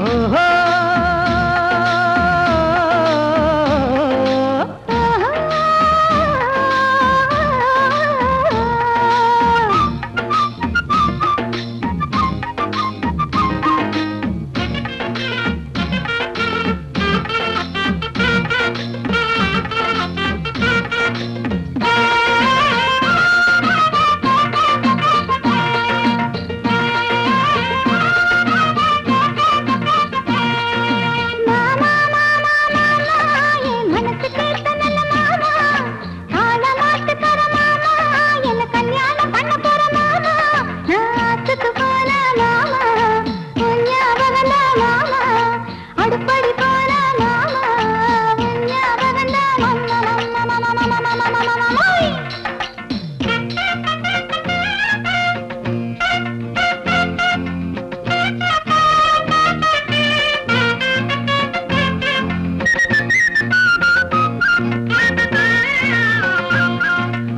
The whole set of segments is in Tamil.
ஓஹோ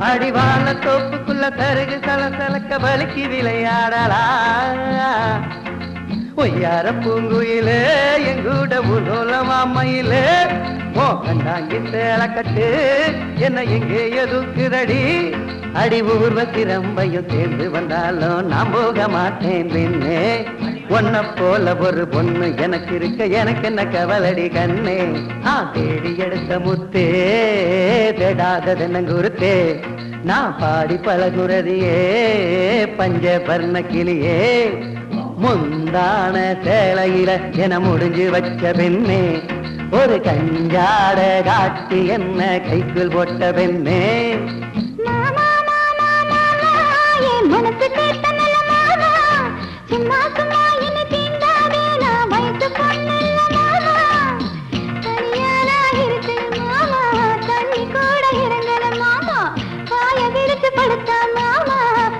அடிவான தோப்புக்குள்ள தருகு சலசலக்க வலிக்கு விளையாடலா ஒய்யார பூங்குயிலே எங்கூட உலோலமாமையிலே ஓ கண்டாங்கி சேலக்கட்டு என்ன எங்கே எதுக்குதடி அடி ஊர்வசி ரம்பையும் சேர்ந்து வந்தாலும் நான் போக மாட்டேன் பின்னே ஒன்ன போல ஒரு பொண்ணு எனக்கு இருக்க எனக்கு என்ன கவலடி கண்ணே தேடி எடுத்த முத்தே தேடாதது நங்குருத்தே நான் பாடி பழகுறதியே பஞ்சபர்ண கிளியே முந்தான சேலையில என முடிஞ்சு வச்ச பெண்ணே ஒரு கஞ்சாட காட்டி என்ன கைக்குள் போட்ட பெண்ணே மனசு கேட்ட சும்மா சும்மா என்ன தீண்டாதே நான் வயசு பொண்ணில்ல மாமா தனியானா இருக்கு மாமா தண்ணி கூட இறங்கல மாமா காய விரிச்சு படுத்தா மாமா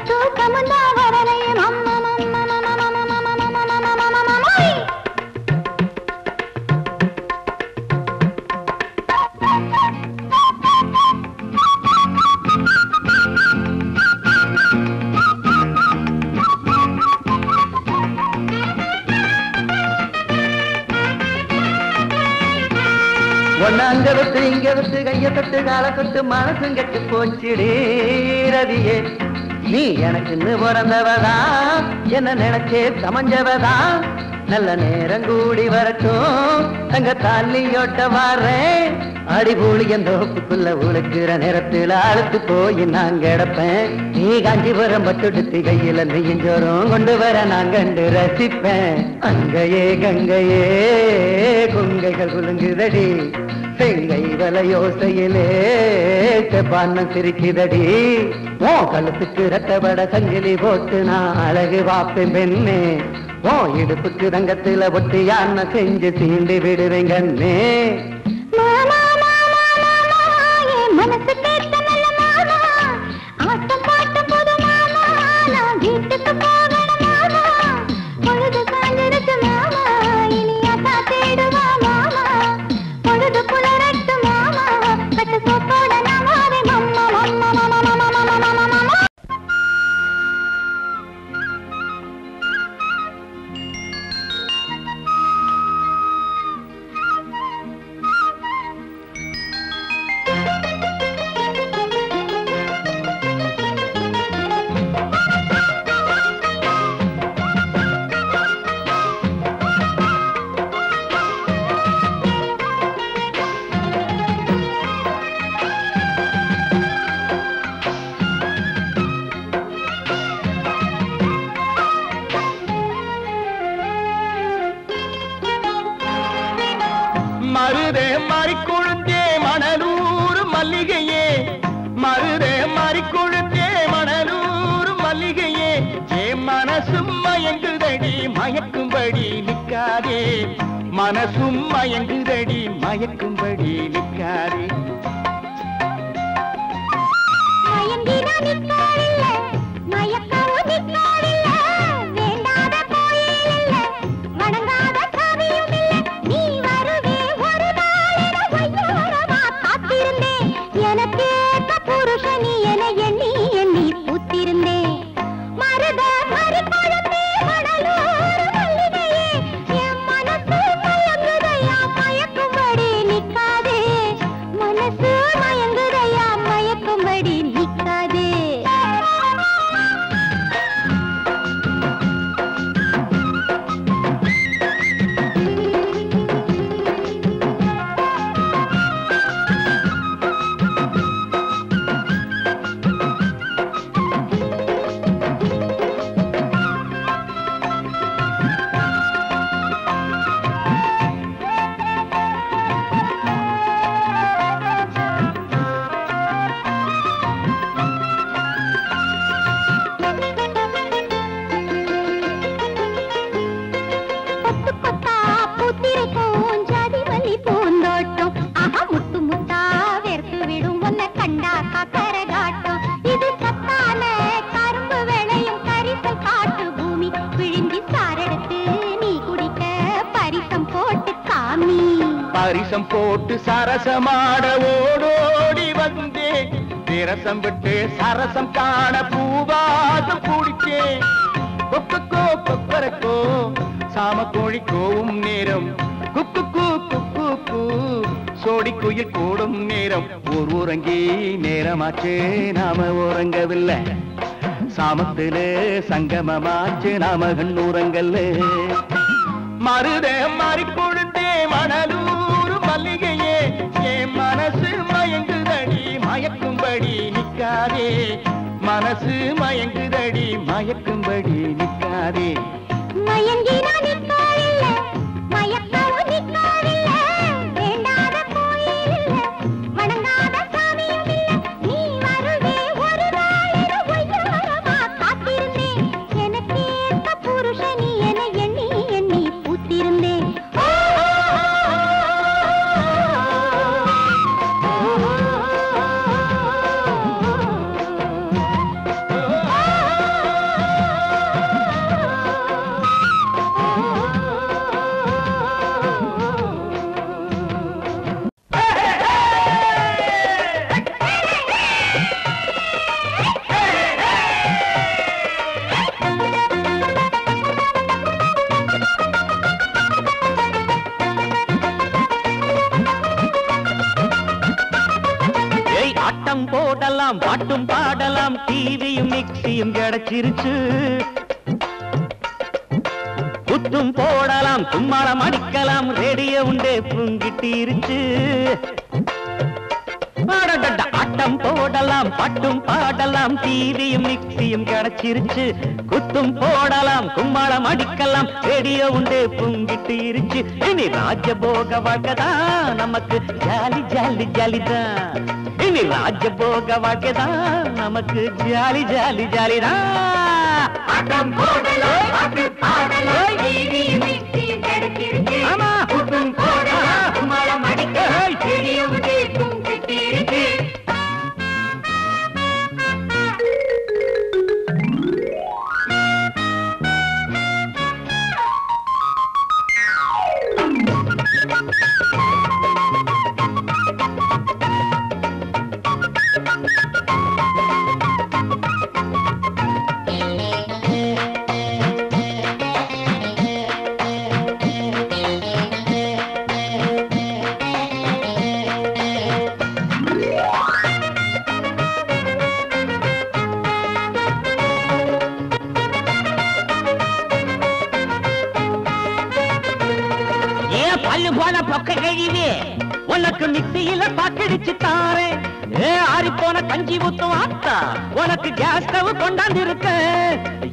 தூக்கமும் தான் வரலையே மாமா மாமா மாமா மாமா மாமா மாமா மாமா ஒன்னாங்க விட்டு இங்க விட்டு கைய தொட்டு கால தொட்டு மனசும் கெட்டு போச்சிடி ரதியே நீ எனக்குன்னு பிறந்தவதா என்ன நினைச்சே சமஞ்சவதா நல்ல நேரம் கூடி வரட்டும் தங்க தாலியோட்ட வாரேன் அடிபூலி என் தோப்புக்குள்ள உழுக்கிற நேரத்தில் அழுத்து போய் நான் கிடப்பேன் நீ காஞ்சிபுரம் பட்டுடுத்தி கையில நெய்யஞ்சோறும் கொண்டு வர நான் கண்டு ரசிப்பேன் அங்கையே கங்கையே கொங்கைகள் குலுங்குதடி செங்கை வலையோசையிலே பான்னம் சிரிக்குதடி ஓ கழுத்துக்கு ரத்தபட சங்கிலி போட்டு நான் அழகு வாப்பேன் பெண்ணே ஓ இடுப்புக்கு ரங்கத்துல ஒட்டி யானை செஞ்சு சீண்டி விடுவேன் கண்ணே மனசு கேட்ட நல்ல மாமா ஆட்டம் பாட்டம் போது மாமா நான் வீட்டுக்கு போகணும் மாமா பொழுது சாஞ்சிருச்சு மாமா இனி அக்கா தேடுவா மாமா பொழுது புலரட்டு மாமா கட்டு சோப்போட நான் மாறி மாமா மாமா மாமா மாமா மாமா மாமா மருதே மாறிக்கொழுந்தே மணலூர் மல்லிகையே மருதே மாறிக்கொழுந்தே மணலூர் மல்லிகையே ஏ மனசும் மயங்குதடி மயக்கும்படி நிற்காதே மனசும் மயங்குதடி மயக்கும்படி நிற்காதே மருத மறிக்கொழுந்தே மணலூர் மல்லிகையே என் மனசு பாரிசம் போட்டு சரசமாட ஓடோடி வந்தேன் விரசம் விட்டு சரசம் காண பூவாசம் குடிச்சேன் கொக்கோ கொக்கரக்கோ சாம கோழி கோவும் நேரம் குக்கு குக்கு சோடி குயில் கூடும் நேரம் உறங்கி நேரமாச்சு நாம உறங்கவில்லை சாமத்தில சங்கமமாச்சு நாம கண்ணூரங்கல்ல மருதே மாறி கொழுந்தே மணலூர் மல்லிகையே என் மனசு மயங்குதடி மயக்கும்படி நிக்காதே மனசு மயங்குதடி மயக்கும்படி நிக்காதே மயங்கினா நிற்காதில்லை மயக்கவும் நிற்காதில்லை வேண்டாத கோயிலில்லை வணங்காத சாமியும் இல்லை நீ வருவே ஒரு நாளில் ஒய்யாரமா காத்திருந்தேன் எனக்கேற்ற புருஷனி என எண்ணி எண்ணி பூத்திருந்தேன் போடலாம் பாட்டும் பாடலாம் டிவியும் மிக்சியும் கிடைச்சிருச்சு குத்தும் போடலாம் கும்மாளம் அடிக்கலாம் ரேடியோ உண்டே புங்கிட்டிருச்சு ஆட்டம் போடலாம் பாட்டும் பாடலாம் டிவியும் மிக்சியும் கிடைச்சிருச்சு குத்தும் போடலாம் கும்மாளம் அடிக்கலாம் ரேடியோ உண்டே புங்கிட்டிருச்சு இனி ராஜபோக வாழ்க்கைதான் நமக்கு ஜாலி ஜாலி ஜாலிதான் இனி ராஜபோக வாழ்க்கைதான் நமக்கு ஜாலி ஜாலி ஜாலிதான் ஆட்டம் போடலாம் பாட்டும் பாடலாம் டிவியும் மிக்சியும் கிடைச்சிருச்சு ஆமா குத்தும் போடலாம் கும்மாளம் அடிக்கலாம் ரேடியோ உண்டே புங்கிட்டிருச்சு உனக்கு மிக்சியில பாக்கடிச்சு தாரே ஆறி போன கஞ்சி ஊத்தும் ஆத்தா உனக்கு கேஸ் ஸ்டவ் கொண்டாந்து இருக்க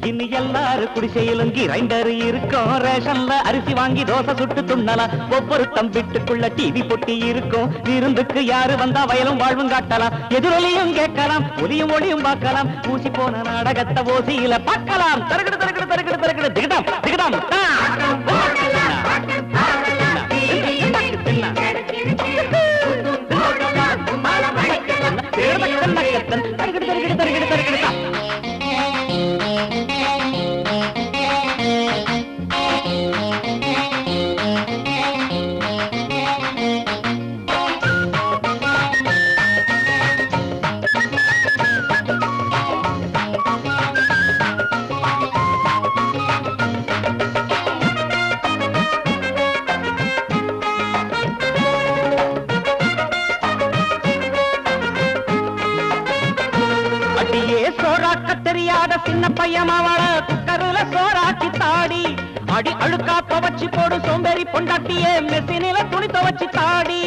இனி எல்லாரும் குடிசையிலும் கிரைண்டர் இருக்கும் ரேஷன்ல அரிசி வாங்கி தோசை சுட்டு துண்ணலாம் ஒவ்வொரு வீட்டுக்குள்ள டிவி பொட்டி இருக்கும் விருந்துக்கு யாரு வந்தா வயலும் வாழ்வும் காட்டலாம் எதிரொலியும் கேட்கலாம் ஒலியும் ஒளியும் பார்க்கலாம் ஊசி போன நாடகத்தை ஓசியில பார்க்கலாம் தரகடு தரகடு தரகடு தரகடு திகடாம் திகடாம் தெரியாத சின்ன பையன் அவள குக்கருல சோறாக்கி தாடி அடி அழுக்கா துவச்சி போடு சோம்பேறி பொண்டாட்டியே மெஷினில துணி துவச்சி தாடி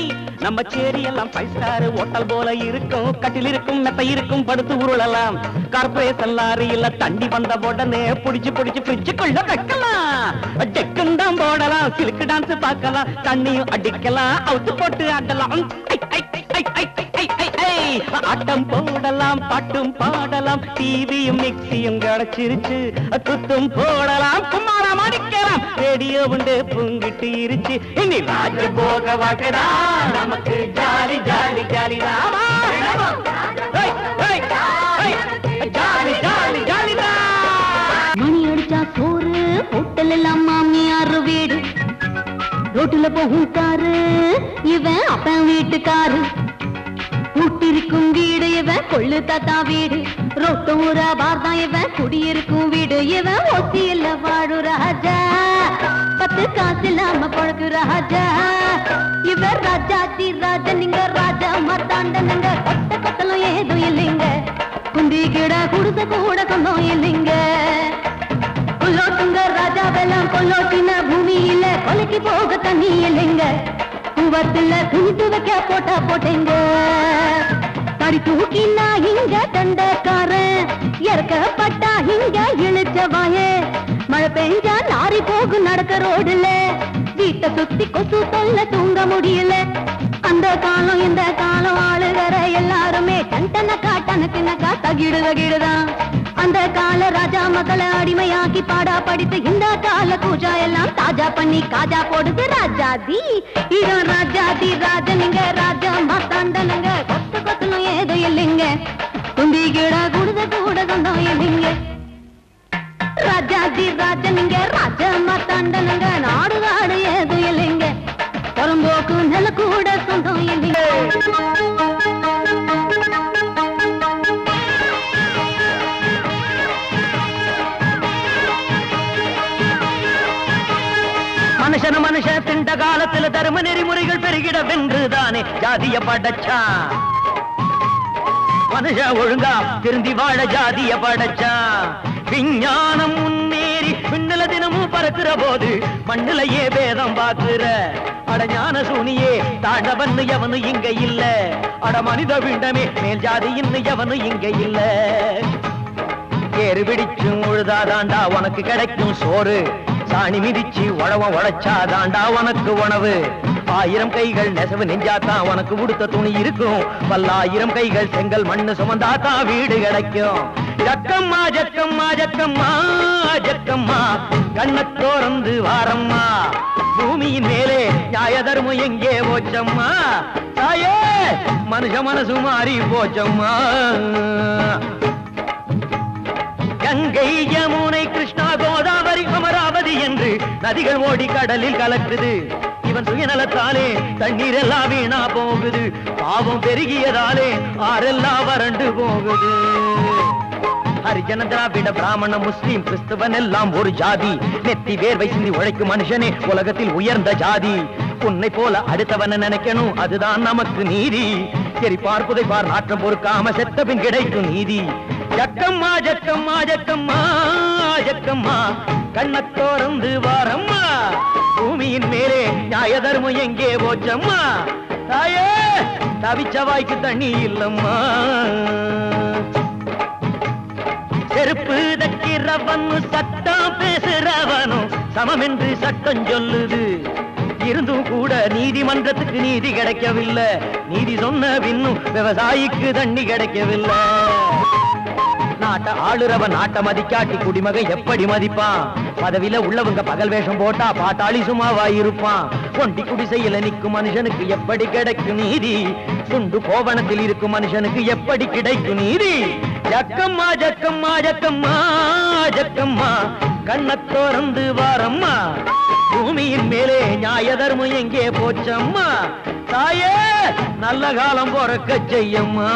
நம்ம சேரி எல்லாம் 5 ஸ்டார் ஹோட்டல் போல இருக்கும் கட்டில் இருக்கும் மெத்தை இருக்கும் படுத்து உருளலாம் கார்பரேஷன் லாரியில தண்டி வந்த உடனே புடிச்சு புடிச்சு ஃப்ரிட்ஜுக்குள்ள வைக்கலாம் டெக்கும் தான் போடலாம் சிலுக்கு டான்ஸ் பார்க்கலாம் தண்ணியும் அடிக்கலாம் அவுத்து போட்டு ஆடலாம் ஆட்டம் போடலாம் பாட்டும் பாடலாம் டிவியும் மிக்சியும் கிடைச்சிருச்சு குத்தும் போடலாம் கும்மாளம் அடிக்கலாம் ரேடியோ உண்டு புங்கிட்டு இருச்சு இனி ராஜ போக வாழ்க்கைதா நமக்கு jolly jolly jolly jolly jolly ஜாலிதா மணி அடிச்சா சோறு ஹோட்டல் எல்லாம் மாமியார் வீடு ரோட்டுல போகும் காரு இவன் அப்பன் வீட்டுக்காரு கூட்டிருக்கும் வீடு இவன் கொள்ளு தாத்தா வீடு ரோட்டூர பார்தான் இவன் குடியிருக்கும் வீடு இவன் ஒத்தியில வாழு ராஜா 10 காசு இல்லாம பழகு ராஜா இவர் ராஜாதி ராஜா நீங்க ராஜா மத்தாண்டனுங்க கொட்ட கொத்தலும் ஏதும் இல்லைங்க குந்தி கிட குடுத்த கூட சொந்தம் இல்லைங்க கொல்லோட்டுங்க ராஜா வெள்ளம் கொல்லோட்டின பூமியில கொலைக்கு போக தண்ணி இல்லைங்க குவத்துல துணித்து வைக்க போட்டா போட்டேங்க தடி தூக்கினா இங்க தண்டக்காரன் இறக்கப்பட்டா இங்க இழுச்ச வாயே மழை பெஞ்சா நாரி போகும் நடக்க ரோடுல வீட்டை சுத்தி கொசு தொல்ல தூங்க முடியல அந்த காலம் இந்த காலம் ஆளுகிற எல்லாருமே டனக்கா டனக்குனக்கா தகிடுதான் அந்த கால ராஜா மக்களை அடிமையாக்கி பாடா படித்து இந்த கால பூஜா எல்லாம் தாஜா பண்ணி காஜா போடுது ராஜாதி இதான் ராஜாதி ராஜனுங்க ராஜா மாத்தாண்டனுங்க கொத்து கொத்தனும் ஏதும் இல்லைங்க குந்தி கிட குடுத கூட சொந்தம் இல்லைங்க ராஜாதி ராஜனுங்க ராஜா மாத்தாண்டனுங்க நாடு காடு ஏதும் இல்லைங்க புறம்போக்கு நில கூட சொந்தம் இல்லைங்க மனுஷன மனுஷன் திண்ட காலத்துல தர்ம நெறிமுறைகள் பெருகிட வென்றுதானே ஜாதிய படைச்சா மனுஷ ஒழுங்கா திருந்தி வாழ ஜாதிய படைச்சா விஞ்ஞானம் முன்னேறி விண்ணுல தினமும் பறக்கிற போது மண்ணுலையே வேதம் பாக்குற அட ஞான சூனியே தாண்டவன்னு எவனு இங்க இல்ல அட மனித விண்டமே மேல் ஜாதி இன்னும் எவனு இங்க இல்ல ஏறு பிடிச்சு உழுதாதாண்டா உனக்கு கிடைக்கும் சோறு சாணி மிதிச்சு உழவம் உழைச்சாதாண்டா உனக்கு உணவு 1000 கைகள் நெசவு நெஞ்சாத்தான் உனக்கு உடுத்த துணி இருக்கும் 1000 கைகள் செங்கல் மண்ணு சுமந்தாத்தான் வீடு கிடைக்கும் ஜக்கம்மா ஜக்கம்மா ஜக்கம்மா ஜக்கம்மா கண்ணத் தோறந்து வாரம்மா பூமியின் மேலே நியாய தர்மம் எங்கே போச்சம்மா தாயே மனுஷ மனசு மாறி போச்சம்மா கங்கை யமுனை கிருஷ்ணா கோதாவரி அமராவதி என்று நதிகள் ஓடி கடலில் கலக்குது இவன் சுயநலத்தாலே தண்ணீர் எல்லாம் வீணா போகுது பாவம் பெருகியதாலே ஆறெல்லாம் வறண்டு போகுது ஹரிஜன திராவிட பிராமண முஸ்லீம் கிறிஸ்தவன் எல்லாம் ஒரு ஜாதி நெத்தி வேர்வை சிந்தி உழைக்கும் மனுஷனே உலகத்தில் உயர்ந்த ஜாதி உன்னை போல அடுத்தவன நினைக்கணும் அதுதான் நமக்கு நீதி சரி பார்ப்பதை பார் நாற்றம் பொறுக்காம செத்த பின் கிடைக்கும் நீதி ஜக்கம்மா ஜக்கம்மா ஜக்கம்மா ஜக்கம்மா கண்ணத் தோறந்து வாரம்மா பூமியின் மேலே நியாய தர்மம் எங்கே போச்சம்மா தாயே தவிச்ச வாய்க்கு தண்ணி இல்லம்மா செருப்பு தக்கிறவனு சட்டம் பேசுறவனும் சமம் என்று சட்டம் சொல்லுது இருந்தும் கூட நீதிமன்றத்துக்கு நீதி கிடைக்கவில்லை நீதி சொன்ன பின்னும் விவசாயிக்கு தண்ணி கிடைக்கவில்லை நாட்டை ஆளுறவன் நாட்டை மதிக்காட்டி குடிமகை எப்படி மதிப்பான் பதவியில உள்ளவங்க பகல் வேஷம் போட்டா பாட்டாளி சும்மாவா இருப்பான் ஒண்டி குடிசையில நிற்கும் மனுஷனுக்கு எப்படி கிடைக்கும் நீதி துண்டு கோவணத்தில் இருக்கும் மனுஷனுக்கு எப்படி கிடைக்கும் நீதி ஜக்கம்மா ஜக்கம்மா ஜக்கம்மா ஜக்கம்மா கண்ணத் தோறந்து வாரம்மா பூமியின் மேலே நியாய தர்மம் எங்கே போச்சம்மா தாயே நல்ல காலம் பொறக்க செய்யம்மா